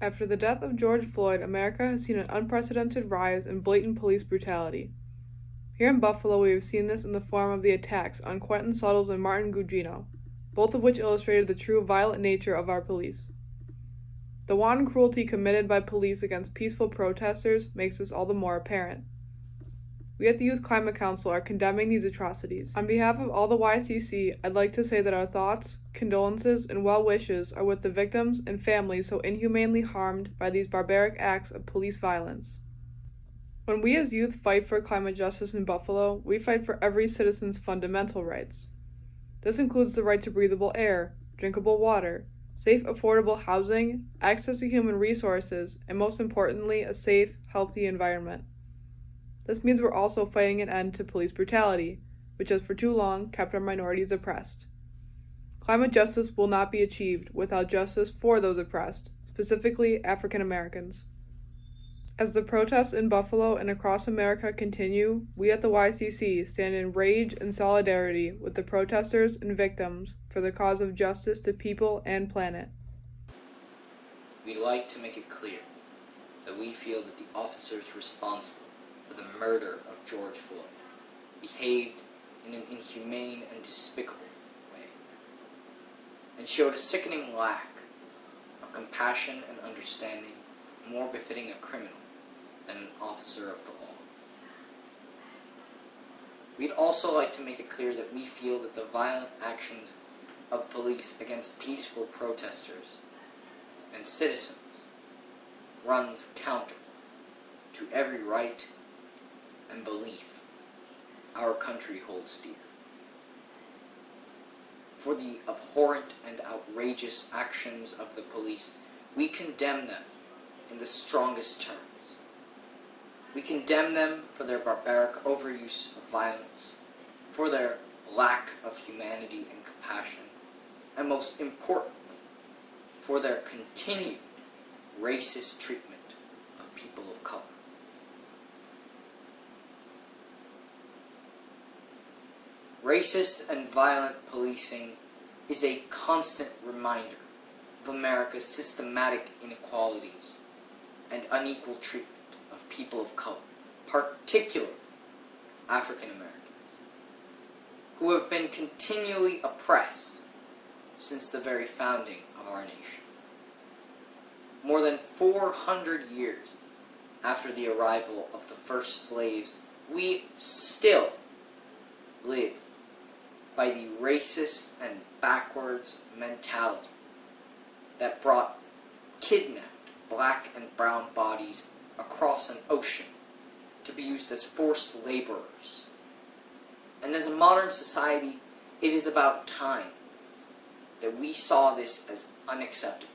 After the death of George Floyd, America has seen an unprecedented rise in blatant police brutality. Here in Buffalo, we have seen this in the form of the attacks on Quentin, Suttles, and Guigino, both of which illustrated the true violent nature of our police. The wanton cruelty committed by police against peaceful protesters makes this all the more apparent. We at the Youth Climate Council are condemning these atrocities. On behalf of all the YCC, I'd like to say that our thoughts, condolences, and well wishes are with the victims and families so inhumanely harmed by these barbaric acts of police violence. When we as youth fight for climate justice in Buffalo, we fight for every citizen's fundamental rights. This includes the right to breathable air, drinkable water, safe, affordable housing, access to human resources, and most importantly, a safe, healthy environment. This means we're also fighting an end to police brutality, which has for too long kept our minorities oppressed. Climate justice will not be achieved without justice for those oppressed, specifically African Americans. As the protests in Buffalo and across America continue, we at the YCC stand in rage and solidarity with the protesters and victims for the cause of justice to people and planet. We'd like to make it clear that we feel that the officers responsible for the murder of George Floyd behaved in an inhumane and despicable way, and showed a sickening lack of compassion and understanding more befitting a criminal than an officer of the law. We'd also like to make it clear that we feel that the violent actions of police against peaceful protesters and citizens runs counter to every right and belief our country holds dear. For the abhorrent and outrageous actions of the police, we condemn them in the strongest terms. We condemn them for their barbaric overuse of violence, for their lack of humanity and compassion, and most importantly, for their continued racist treatment of people of color. Racist and violent policing is a constant reminder of America's systematic inequalities and unequal treatment of people of color, particularly African Americans, who have been continually oppressed since the very founding of our nation. More than 400 years after the arrival of the first slaves, we still live by the racist and backwards mentality that brought kidnapped black and brown bodies across an ocean to be used as forced laborers. And as a modern society, it is about time that we saw this as unacceptable.